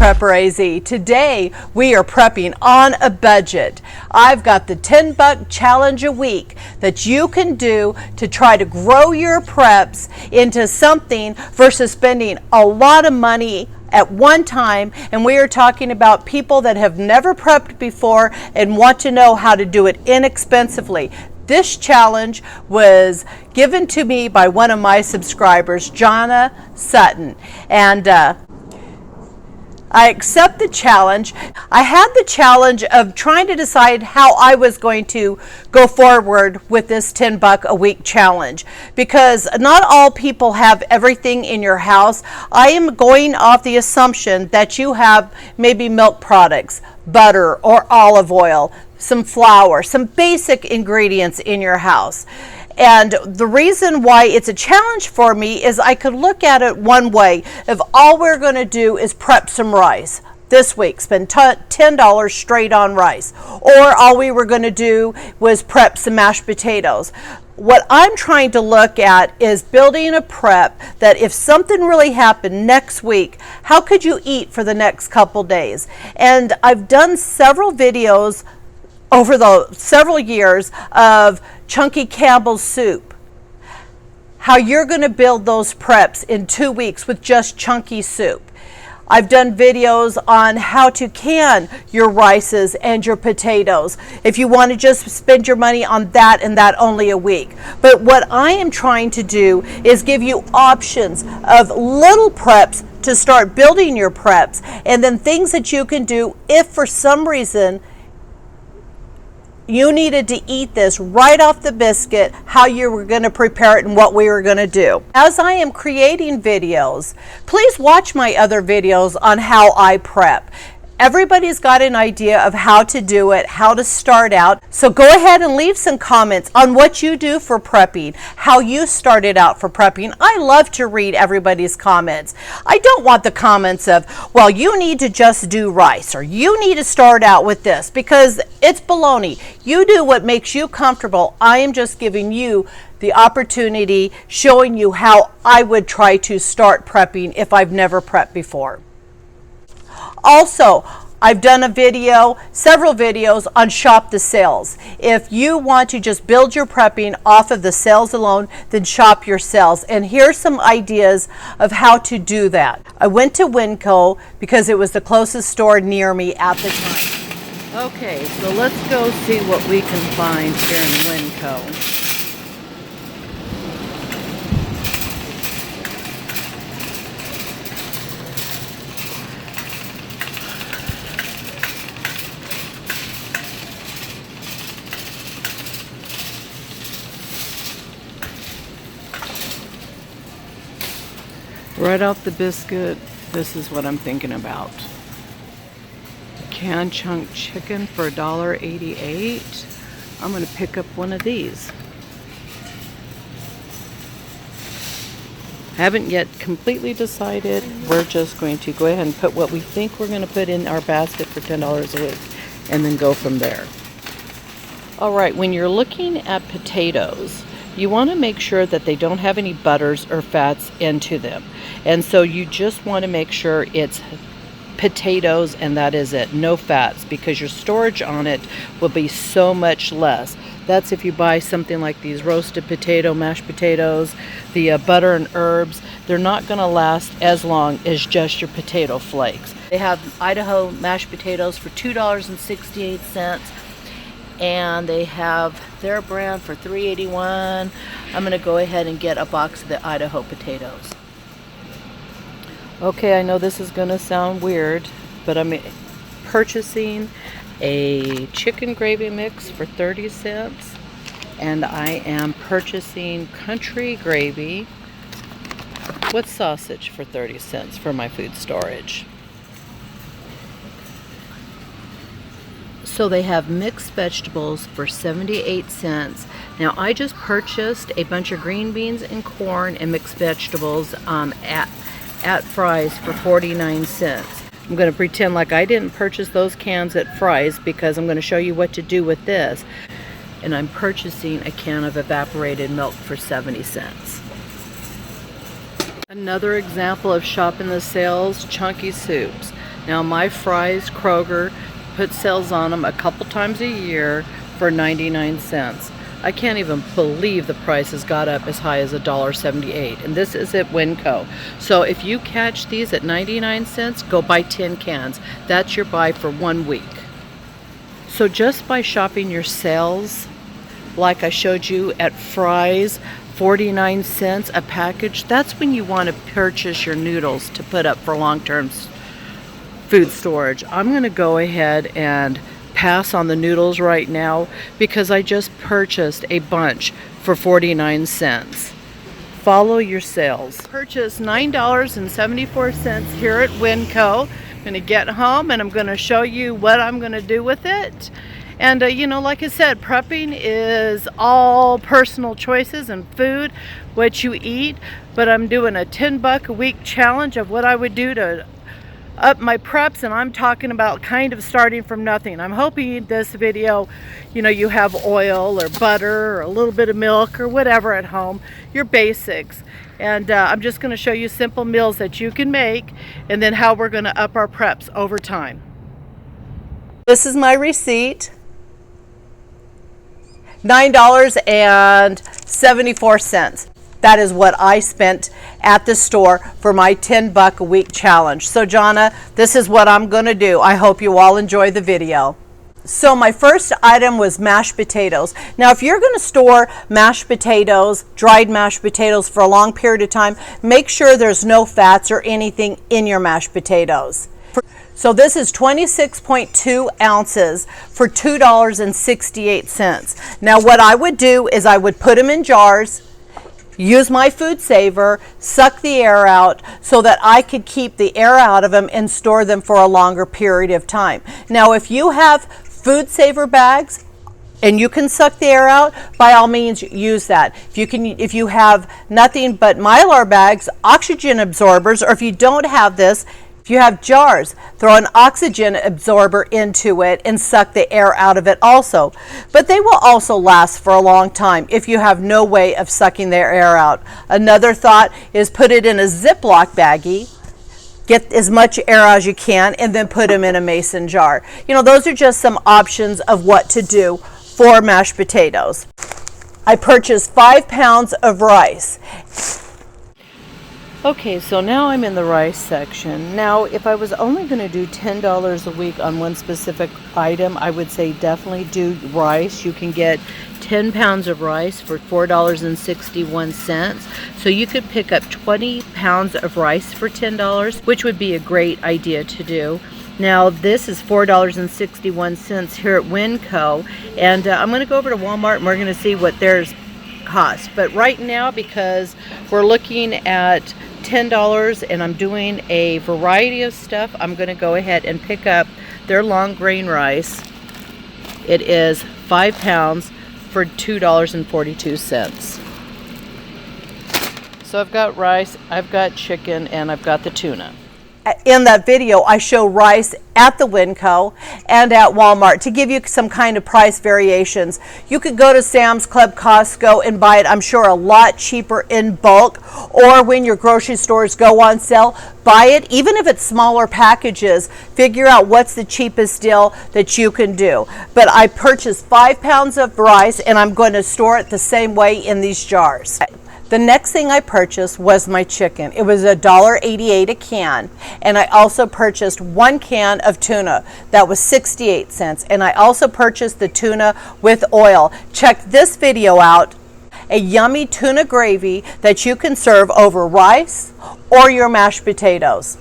Prepper AZ. Today we are prepping on a budget. I've got the $10 challenge a week that you can do to try to grow your preps into something versus spending a lot of money at one time. And we are talking about people that have never prepped before and want to know how to do it inexpensively. This challenge was given to me by one of my subscribers, Jonna Sutton, and I accept the challenge. I had the challenge of trying to decide how I was going to go forward with this $10 a week challenge, because not all people have everything in your house. I am going off the assumption that you have maybe milk products, butter or olive oil, some flour, some basic ingredients in your house. And the reason why it's a challenge for me is I could look at it one way. If all we're going to do is prep some rice this week, spend $10 straight on rice, or all we were going to do was prep some mashed potatoes. What I'm trying to look at is building a prep that if something really happened next week, how could you eat for the next couple days? And I've done several videos over the several years of Chunky Campbell's soup, how you're going to build those preps in 2 weeks with just chunky soup. I've done videos on how to can your rices and your potatoes if you want to just spend your money on that and that only a week. But what I am trying to do is give you options of little preps to start building your preps, and then things that you can do if for some reason you needed to eat this right off the biscuit, how you were going to prepare it and what we were going to do. As I am creating videos, please watch my other videos on how I prep. Everybody's got an idea of how to do it, how to start out. So go ahead and leave some comments on what you do for prepping, how you started out for prepping. I love to read everybody's comments. I don't want the comments of, well, you need to just do rice, or you need to start out with this, because it's baloney. You do what makes you comfortable. I am just giving you the opportunity, showing you how I would try to start prepping if I've never prepped before. Also, I've done several videos on shop the sales. If you want to just build your prepping off of the sales alone, then shop your sales. And here's some ideas of how to do that. I went to Winco because it was the closest store near me at the time. Okay, so let's go see what we can find here in Winco. Right off the biscuit, this is what I'm thinking about. Canned chunk chicken for $1.88. I'm going to pick up one of these. Haven't yet completely decided. We're just going to go ahead and put what we think we're going to put in our basket for $10 a week, and then go from there. All right, when you're looking at potatoes, you want to make sure that they don't have any butters or fats into them. And so you just want to make sure it's potatoes and that is it, no fats, because your storage on it will be so much less. That's if you buy something like these roasted potato, mashed potatoes, the butter and herbs, they're not going to last as long as just your potato flakes. They have Idaho mashed potatoes for $2.68. and they have their brand for $3.81. I'm going to go ahead and get a box of the Idaho potatoes. Okay, I know this is going to sound weird, but I'm purchasing a chicken gravy mix for 30 cents, and I am purchasing country gravy with sausage for 30 cents for my food storage. So they have mixed vegetables for 78 cents. Now I just purchased a bunch of green beans and corn and mixed vegetables at Fry's for 49 cents. I'm going to pretend like I didn't purchase those cans at Fry's because I'm going to show you what to do with this. And I'm purchasing a can of evaporated milk for 70 cents. Another example of shopping the sales, chunky soups. Now my fries, Kroger puts sales on them a couple times a year for 99 cents. I can't even believe the prices got up as high as $1.78, and this is at Winco. So if you catch these at 99 cents, go buy 10 cans. That's your buy for 1 week. So just by shopping your sales, like I showed you at fries, 49 cents a package, that's when you want to purchase your noodles to put up for long-term food storage. I'm going to go ahead and pass on the noodles right now because I just purchased a bunch for 49 cents. Follow your sales. Purchased $9.74 here at Winco. I'm going to get home and I'm going to show you what I'm going to do with it. And you know, like I said, prepping is all personal choices and food, what you eat. But I'm doing a $10 a week challenge of what I would do to up my preps, and I'm talking about kind of starting from nothing. I'm hoping this video, you know, you have oil or butter or a little bit of milk or whatever at home, your basics. And I'm just going to show you simple meals that you can make and then how we're going to up our preps over time. This is my receipt. $9.74. That is what I spent at the store for my $10 a week challenge. So Jonna, this is what I'm going to do. I hope you all enjoy the video. So my first item was mashed potatoes. Now if you're going to store mashed potatoes, dried mashed potatoes for a long period of time, make sure there's no fats or anything in your mashed potatoes. So this is 26.2 ounces for $2.68. Now what I would do is I would put them in jars, use my FoodSaver, suck the air out so that I could keep the air out of them and store them for a longer period of time. Now, if you have FoodSaver bags and you can suck the air out, by all means use that. If you have nothing but Mylar bags, oxygen absorbers, or if you don't have this, if you have jars, throw an oxygen absorber into it and suck the air out of it also. But they will also last for a long time if you have no way of sucking their air out. Another thought is put it in a Ziploc baggie, get as much air as you can, and then put them in a mason jar. You know, those are just some options of what to do for mashed potatoes. I purchased 5 pounds of rice. Okay, so now I'm in the rice section. Now, if I was only going to do $10 a week on one specific item, I would say definitely do rice. You can get 10 pounds of rice for $4.61. So you could pick up 20 pounds of rice for $10, which would be a great idea to do. Now, this is $4.61 here at Winco, and I'm going to go over to Walmart and we're going to see what theirs cost. But right now, because we're looking at $10 and I'm doing a variety of stuff, I'm going to go ahead and pick up their long grain rice. It is 5 pounds for $2.42. So I've got rice, I've got chicken, and I've got the tuna. In that video, I show rice at the Winco and at Walmart to give you some kind of price variations. You could go to Sam's Club, Costco, and buy it, I'm sure, a lot cheaper in bulk, or when your grocery stores go on sale, buy it, even if it's smaller packages. Figure out what's the cheapest deal that you can do. But I purchased 5 pounds of rice, and I'm going to store it the same way in these jars. The next thing I purchased was my chicken. It was $1.88 a can, and I also purchased 1 can of tuna. That was 68 cents, and I also purchased the tuna with oil. Check this video out, a yummy tuna gravy that you can serve over rice or your mashed potatoes.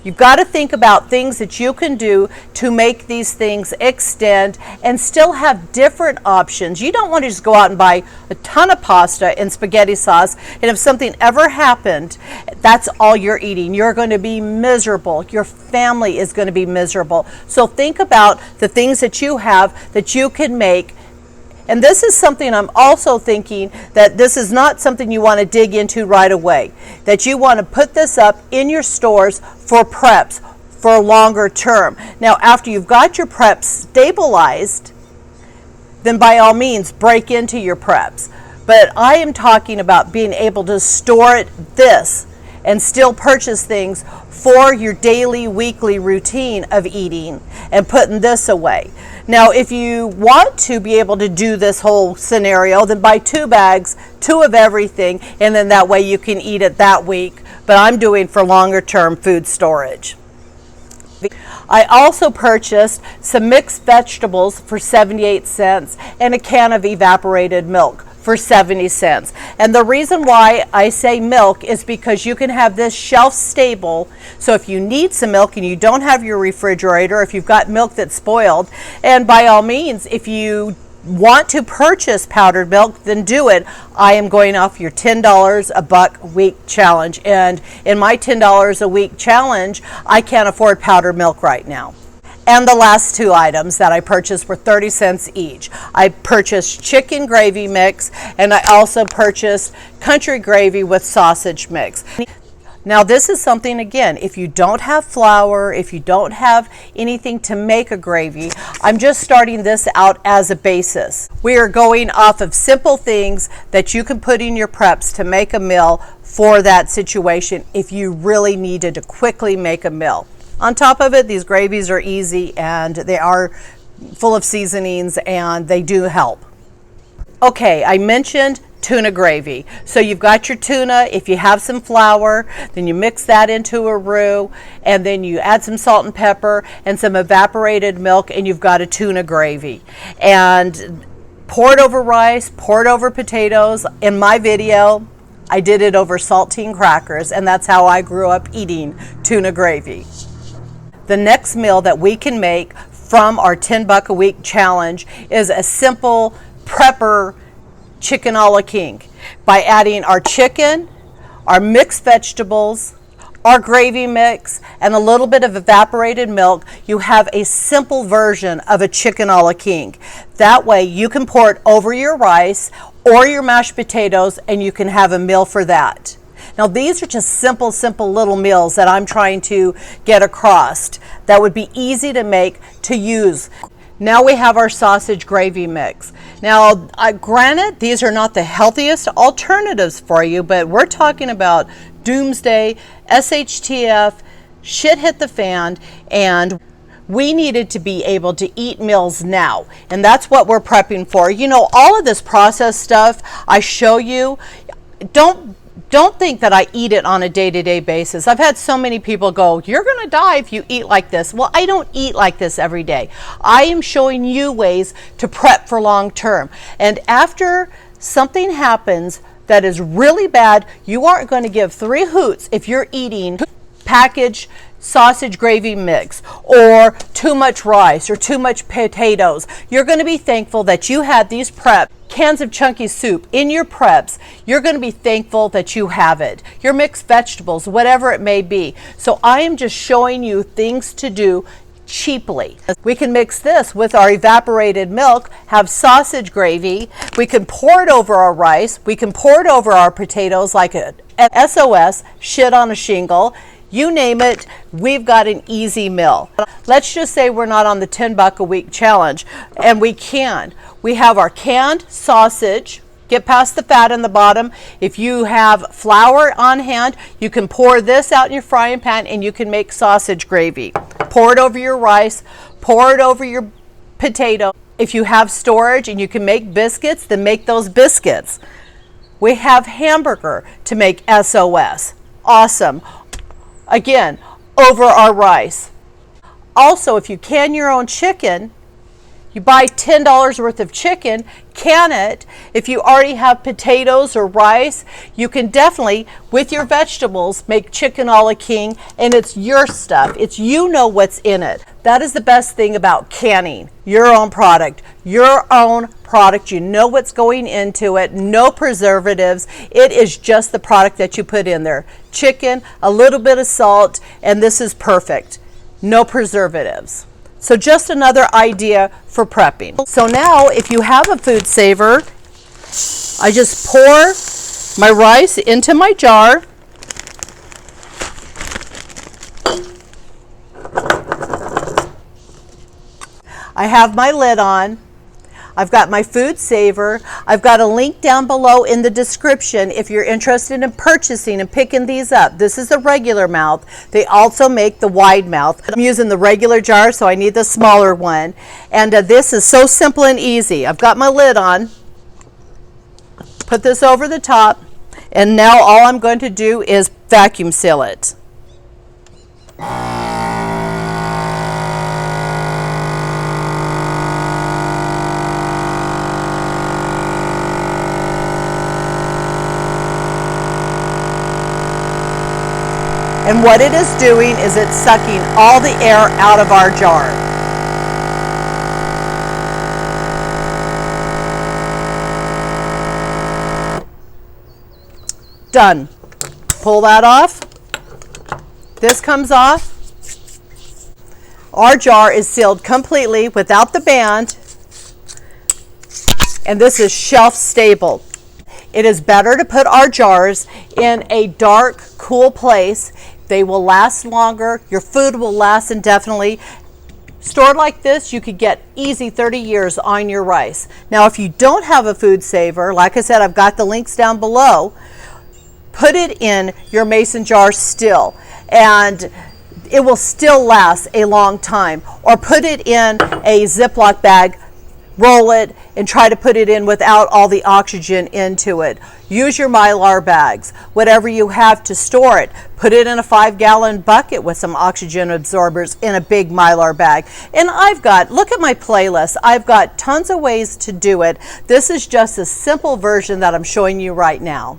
You've got to think about things that you can do to make these things extend and still have different options. You don't want to just go out and buy a ton of pasta and spaghetti sauce, and if something ever happened, that's all you're eating. You're going to be miserable. Your family is going to be miserable. So think about the things that you have that you can make. And this is something I'm also thinking that this is not something you want to dig into right away, that you want to put this up in your stores for preps for longer term. Now, after you've got your preps stabilized, then by all means break into your preps. But I am talking about being able to store it this and still purchase things for your daily, weekly routine of eating and putting this away. Now, if you want to be able to do this whole scenario, then buy 2 bags, 2 of everything, and then that way you can eat it that week. But I'm doing for longer term food storage. I also purchased some mixed vegetables for 78 cents and a can of evaporated milk for 70 cents. And the reason why I say milk is because you can have this shelf stable. So if you need some milk and you don't have your refrigerator, if you've got milk that's spoiled, and by all means, if you want to purchase powdered milk, then do it. I am going off your $10 a buck week challenge. And in my $10 a week challenge, I can't afford powdered milk right now. And the last 2 items that I purchased were 30 cents each. I purchased chicken gravy mix, and I also purchased country gravy with sausage mix. Now this is something, again, if you don't have flour, if you don't have anything to make a gravy, I'm just starting this out as a basis. We are going off of simple things that you can put in your preps to make a meal for that situation if you really needed to quickly make a meal. On top of it, these gravies are easy and they are full of seasonings and they do help. Okay, I mentioned tuna gravy. So you've got your tuna. If you have some flour, then you mix that into a roux, and then you add some salt and pepper and some evaporated milk, and you've got a tuna gravy. And pour it over rice, pour it over potatoes. In my video, I did it over saltine crackers, and that's how I grew up eating tuna gravy. The next meal that we can make from our 10 buck a week challenge is a simple prepper chicken a la king by adding our chicken, our mixed vegetables, our gravy mix, and a little bit of evaporated milk. You have a simple version of a chicken a la king. That way you can pour it over your rice or your mashed potatoes and you can have a meal for that. Now these are just simple little meals that I'm trying to get across that would be easy to make, to use. Now we have our sausage gravy mix. Now, granted, these are not the healthiest alternatives for you, but we're talking about doomsday, SHTF, shit hit the fan, and we needed to be able to eat meals now. And that's what we're prepping for. You know, all of this processed stuff I show you, don't think that I eat it on a day-to-day basis. I've had so many people go, you're going to die if you eat like this. Well, I don't eat like this every day. I am showing you ways to prep for long term. And after something happens that is really bad, you aren't going to give 3 hoots if you're eating packaged sausage gravy mix or too much rice or too much potatoes. You're going to be thankful that you had these prep cans of chunky soup in your preps. You're going to be thankful that you have it. Your mixed vegetables, whatever it may be. So I am just showing you things to do cheaply. We can mix this with our evaporated milk, have sausage gravy. We can pour it over our rice. We can pour it over our potatoes like a SOS, shit on a shingle. You name it, we've got an easy meal. Let's just say we're not on the 10 buck a week challenge, and we can. We have our canned sausage. Get past the fat in the bottom. If you have flour on hand, you can pour this out in your frying pan and you can make sausage gravy. Pour it over your rice, pour it over your potato. If you have storage and you can make biscuits, then make those biscuits. We have hamburger to make SOS. Awesome. Again, over our rice. Also, if you can your own chicken, you buy $10 worth of chicken, can it. If you already have potatoes or rice, you can definitely, with your vegetables, make chicken a la king, and it's your stuff. It's, you know what's in it. That is the best thing about canning your own product. Your own product, you know what's going into it, no preservatives. It is just the product that you put in there. Chicken, a little bit of salt, and this is perfect. No preservatives. So just another idea for prepping. So now if you have a FoodSaver, I just pour my rice into my jar. I have my lid on. I've got my FoodSaver. I've got a link down below in the description if you're interested in purchasing and picking these up. This is the regular mouth. They also make the wide mouth. I'm using the regular jar, so I need the smaller one. And this is so simple and easy. I've got my lid on. Put this over the top. And now all I'm going to do is vacuum seal it. And what it is doing is it's sucking all the air out of our jar. Done. Pull that off. This comes off. Our jar is sealed completely without the band, and this is shelf stable. It is better to put our jars in a dark, cool place. They will last longer. Your food will last indefinitely. Stored like this, you could get easy 30 years on your rice. Now, if you don't have a FoodSaver, like I said, I've got the links down below. Put it in your mason jar still, and it will still last a long time. Or put it in a Ziploc bag, roll it, and try to put it in without all the oxygen into it. Use your Mylar bags, whatever you have to store it. Put it in a 5-gallon bucket with some oxygen absorbers in a big Mylar bag. And look at my playlist. I've got tons of ways to do it. This is just a simple version that I'm showing you right now.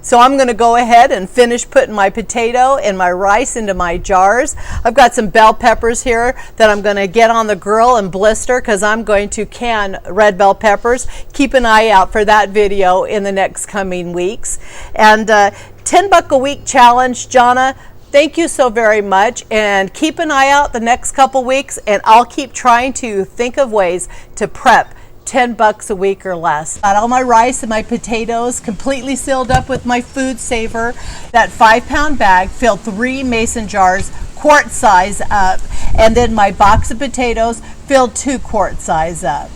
So I'm going to go ahead and finish putting my potato and my rice into my jars. I've got some bell peppers here that I'm going to get on the grill and blister because I'm going to can red bell peppers. Keep an eye out for that video in the next coming weeks. And $10 a week challenge, Jonna. Thank you so very much, and keep an eye out the next couple weeks, and I'll keep trying to think of ways to prep $10 a week or less. Got all my rice and my potatoes completely sealed up with my FoodSaver. That 5-pound bag filled 3 mason jars, quart size up, and then my box of potatoes filled 2 quart size up.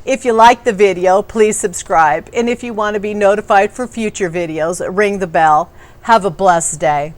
If you like the video, please subscribe, and if you want to be notified for future videos, ring the bell. Have a blessed day.